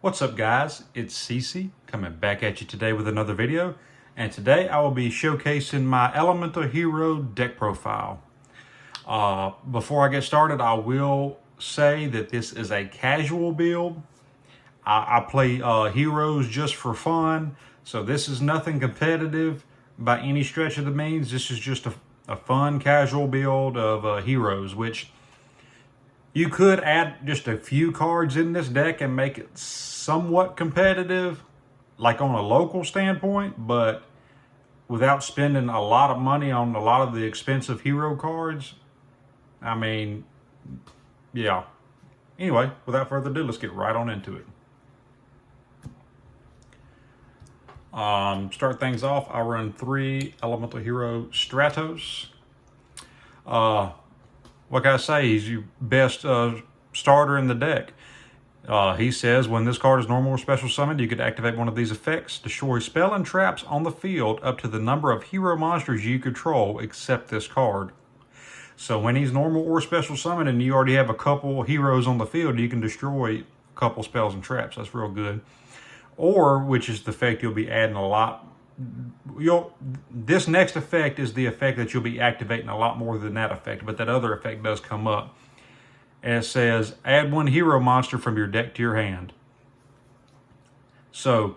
What's up guys, it's CC coming back at you today with another video, and today I will be showcasing my Elemental Hero deck profile. Before I get started, I will say that this is a casual build. I play heroes just for fun, so this is nothing competitive by any stretch of the means. This is just a fun casual build of heroes, which you could add just a few cards in this deck and make it somewhat competitive, like on a local standpoint, but without spending a lot of money on a lot of the expensive hero cards. I mean, yeah. Anyway, without further ado, let's get right on into it. Start things off, I run 3 Elemental Hero Stratos. What can I say? He's your best starter in the deck. He says when this card is normal or special summoned, you could activate one of these effects. Destroy spell and traps on the field up to the number of hero monsters you control except this card. So when he's normal or special summoned and you already have a couple heroes on the field, you can destroy a couple spells and traps. That's real good. Or, which is the effect you'll be adding a lot. This next effect is the effect that you'll be activating a lot more than that effect, but that other effect does come up. And it says, add 1 hero monster from your deck to your hand. So,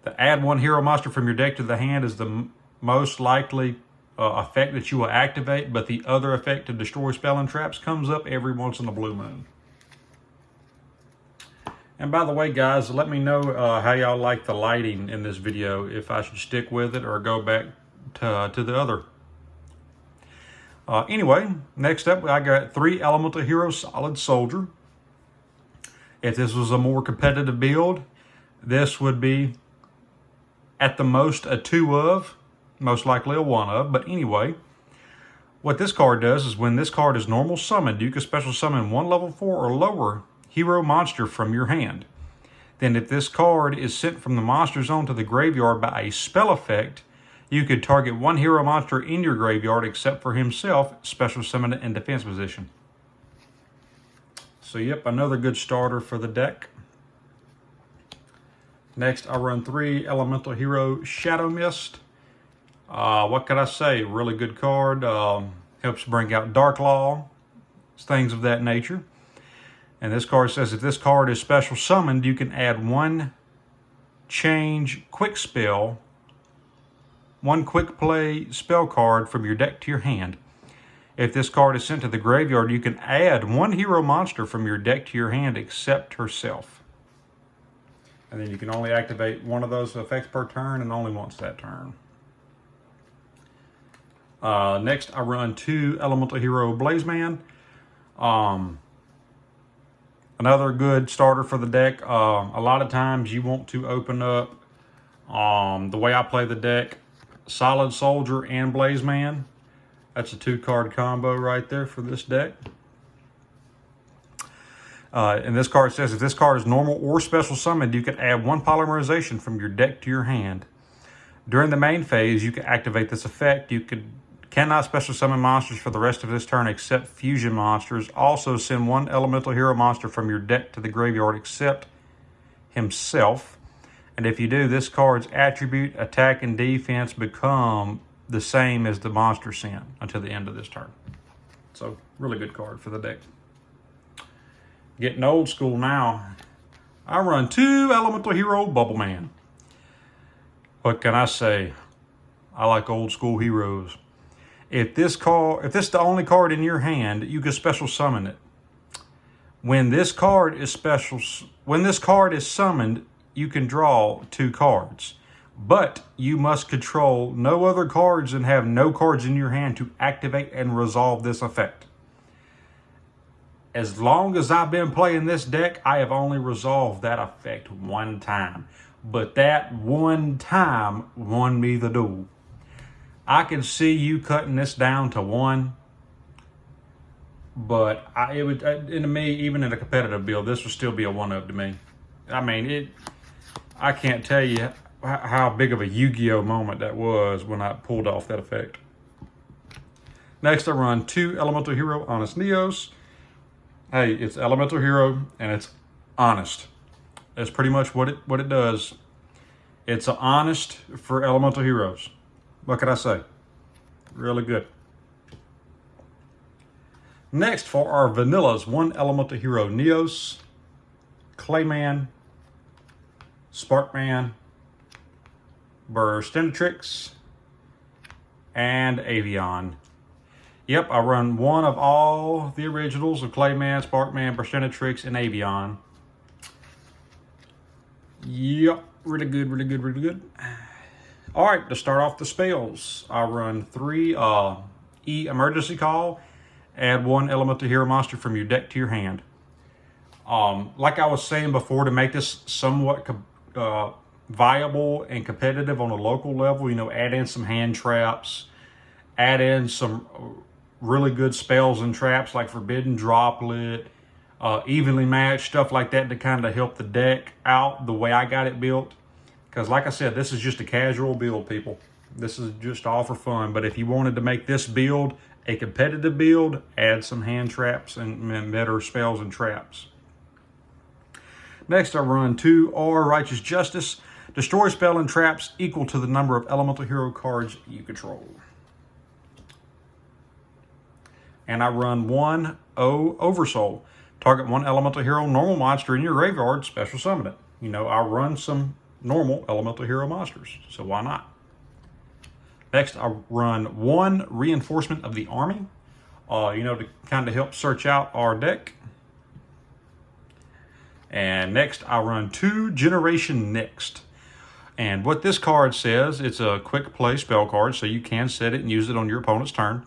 the add 1 hero monster from your deck to the hand is the most likely effect that you will activate, but the other effect to destroy spell and traps comes up every once in a blue moon. And by the way, guys, let me know how y'all like the lighting in this video, if I should stick with it or go back to the other. Anyway, next up, I got 3 Elemental Hero Solid Soldier. If this was a more competitive build, this would be at the most a 2 of, most likely a 1 of. But anyway, what this card does is when this card is normal summoned, you can special summon 1 level 4 or lower hero monster from your hand. Then if this card is sent from the monster zone to the graveyard by a spell effect, you could target 1 hero monster in your graveyard except for himself, special summon it in defense position. So yep, another good starter for the deck. Next, I run 3 Elemental Hero Shadow Mist. What can I say? Really good card. Helps bring out Dark Law, things of that nature. And this card says if this card is special summoned, you can add 1 change quick spell, 1 quick play spell card from your deck to your hand. If this card is sent to the graveyard, you can add 1 hero monster from your deck to your hand except herself. And then you can only activate 1 of those effects per turn and only once that turn. Next, I run 2 Elemental Hero Blazeman. Another good starter for the deck. A lot of times you want to open up, the way I play the deck, Solid Soldier and Blazeman. That's a 2-card combo right there for this deck. And this card says if this card is normal or special summoned, you can add 1 polymerization from your deck to your hand. During the main phase, you can activate this effect. You cannot special summon monsters for the rest of this turn except fusion monsters. Also send 1 Elemental Hero monster from your deck to the graveyard except himself. And if you do, this card's attribute, attack, and defense become the same as the monster sent until the end of this turn. So, really good card for the deck. Getting old school now. I run 2 Elemental Hero Bubble Man. What can I say? I like old school heroes. If this is the only card in your hand, you can special summon it. When this card is summoned, you can draw 2 cards. But you must control no other cards and have no cards in your hand to activate and resolve this effect. As long as I've been playing this deck, I have only resolved that effect 1 time. But that 1 time won me the duel. I can see you cutting this down to 1, but to me, even in a competitive build, this would still be a 1-up to me. I mean, I can't tell you how big of a Yu-Gi-Oh moment that was when I pulled off that effect. Next, I run 2 Elemental Hero Honest Neos. Hey, it's Elemental Hero and it's honest. That's pretty much what it does. It's an honest for elemental heroes. What can I say? Really good. Next for our vanillas, one elemental hero, Neos, Clayman, Sparkman, Burstinatrix, and Avion. Yep, I run one of all the originals of Clayman, Sparkman, Burstinatrix, and Avion. Yep, really good, really good, really good. All right, to start off the spells, I run 3 E Emergency Call, add 1 elemental hero monster from your deck to your hand. Like I was saying before, to make this somewhat viable and competitive on a local level, add in some hand traps, add in some really good spells and traps like Forbidden Droplet, evenly matched, stuff like that to kind of help the deck out the way I got it built. Because like I said, this is just a casual build, people. This is just all for fun. But if you wanted to make this build a competitive build, add some hand traps and better spells and traps. Next, I run 2 R Righteous Justice. Destroy spell and traps equal to the number of elemental hero cards you control. And I run 1 O Oversoul. Target 1 elemental hero normal monster in your graveyard, special summon it. I run some normal elemental hero monsters, so why not? Next, I run 1 Reinforcement of the Army, to kind of help search out our deck. And next, I run 2 Generation Next. And what this card says, it's a quick play spell card, so you can set it and use it on your opponent's turn.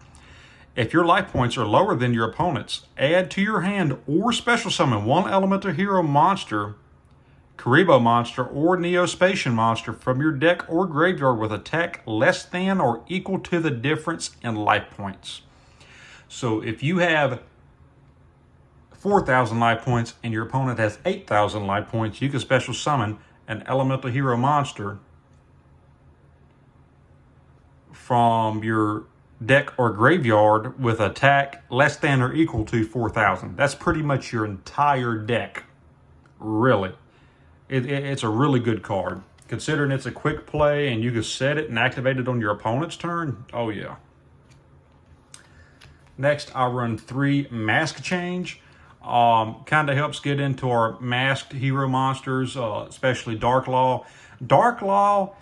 If your life points are lower than your opponent's, add to your hand or special summon 1 elemental hero monster, Karibo monster, or Neospatian monster from your deck or graveyard with attack less than or equal to the difference in life points. So if you have 4,000 life points and your opponent has 8,000 life points, you can special summon an elemental hero monster from your deck or graveyard with attack less than or equal to 4,000. That's pretty much your entire deck, really. It's a really good card. Considering it's a quick play and you can set it and activate it on your opponent's turn, oh yeah. Next, I run 3 Mask Change. Kind of helps get into our masked hero monsters, especially Dark Law. Dark Law,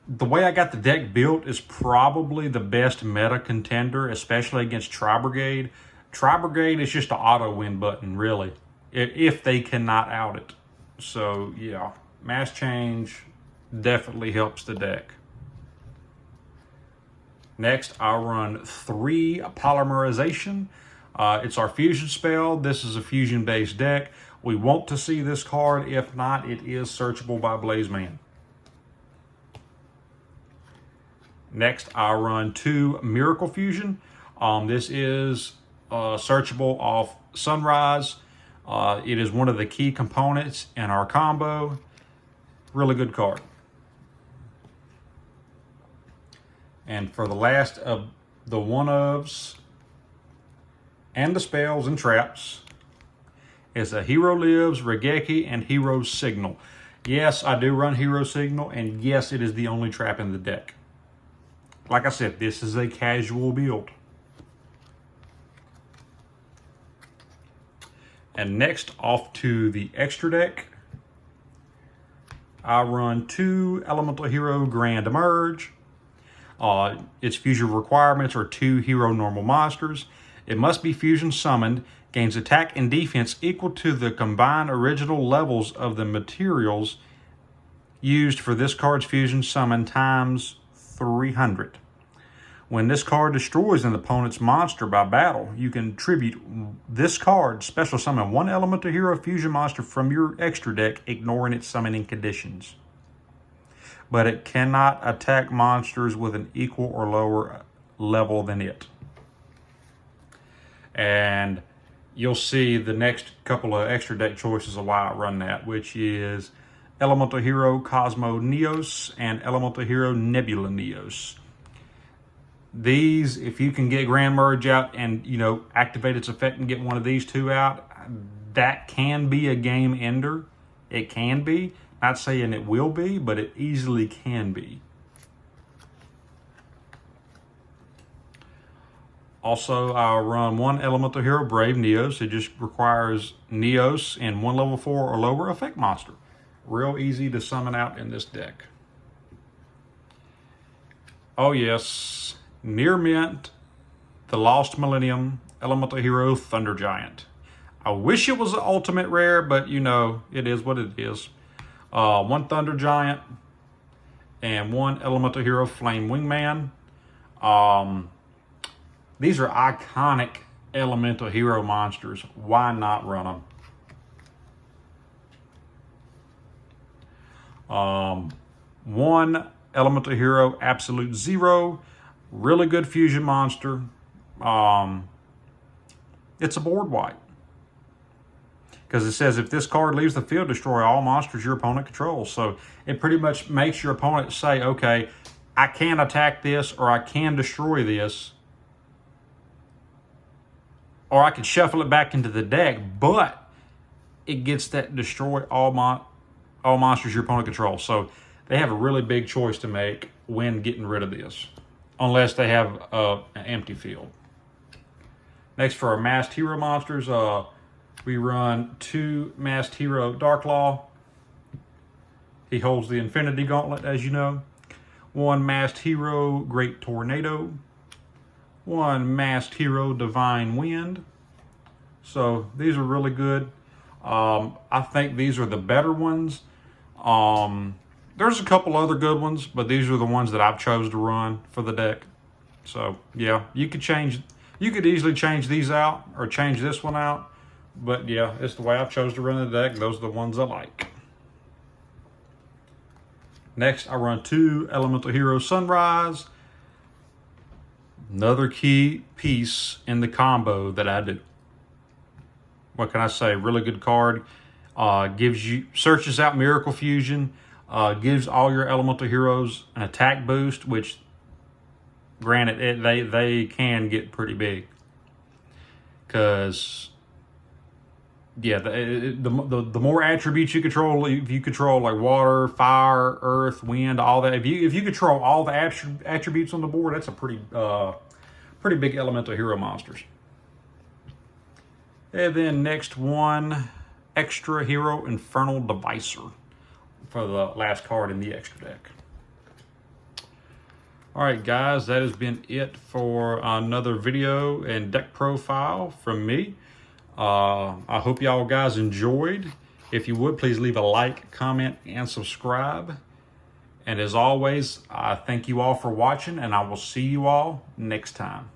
the way I got the deck built, is probably the best meta contender, especially against Tri-Brigade. Tri-Brigade is just an auto win button, really, if they cannot out it. So yeah, Mask Change definitely helps the deck. Next, I run 3 Polymerization. It's our fusion spell. This is a fusion-based deck. We want to see this card. If not, it is searchable by Blazeman. Next, I run 2 Miracle Fusion. This is searchable off Sunrise. It is one of the key components in our combo. Really good card. And for the last of the one-ofs and the spells and traps is a Hero Lives, Regeki, and Hero Signal. Yes, I do run Hero Signal, and yes, it is the only trap in the deck. Like I said, this is a casual build. And next, off to the extra deck, I run 2 Elemental Hero Grand Emerge. Its fusion requirements are 2 hero normal monsters. It must be fusion summoned, gains attack and defense equal to the combined original levels of the materials used for this card's fusion summon times 300. When this card destroys an opponent's monster by battle, you can tribute this card, special summon 1 elemental hero fusion monster from your extra deck, ignoring its summoning conditions. But it cannot attack monsters with an equal or lower level than it. And you'll see the next couple of extra deck choices of why I run that, which is Elemental Hero Cosmo Neos and Elemental Hero Nebula Neos. These, if you can get Grand Merge out and, activate its effect and get one of these 2 out, that can be a game ender. It can be. Not saying it will be, but it easily can be. Also, I'll run one Elemental Hero Brave Neos. It just requires Neos and 1 level 4 or lower effect monster. Real easy to summon out in this deck. Oh yes, Near Mint, the Lost Millennium Elemental Hero Thunder Giant. I wish it was an ultimate rare, but you know, it is what it is. 1 Thunder Giant and 1 Elemental Hero Flame Wingman. These are iconic Elemental Hero monsters. Why not run them? 1 Elemental Hero Absolute Zero. Really good fusion monster. It's a board wipe. Because it says if this card leaves the field, destroy all monsters your opponent controls. So it pretty much makes your opponent say, okay, I can attack this or I can destroy this. Or I could shuffle it back into the deck, but it gets that destroy all monsters your opponent controls. So they have a really big choice to make when getting rid of this, unless they have an empty field. Next, for our Masked Hero monsters, we run 2 Masked Hero Darklaw. He holds the Infinity Gauntlet, as you know. 1 Masked Hero Great Tornado. 1 Masked Hero Divine Wind. So these are really good. I think these are the better ones. There's a couple other good ones, but these are the ones that I've chose to run for the deck. So yeah, you could easily change these out or change this one out. But yeah, it's the way I've chose to run the deck. Those are the ones I like. Next, I run 2 Elemental Hero Sunrise. Another key piece in the combo that I do. What can I say? Really good card. Searches out Miracle Fusion. Gives all your Elemental Heroes an attack boost, which, granted, they can get pretty big. Because, yeah, the more attributes you control, if you control like water, fire, earth, wind, all that, if you control all the attributes on the board, that's a pretty big Elemental Hero monsters. And then next, 1 Extra Hero Infernal Devicer for the last card in the extra deck. All right, guys, that has been it for another video and deck profile from me. I hope y'all guys enjoyed. If you would, please leave a like, comment, and subscribe. And as always, I thank you all for watching, and I will see you all next time.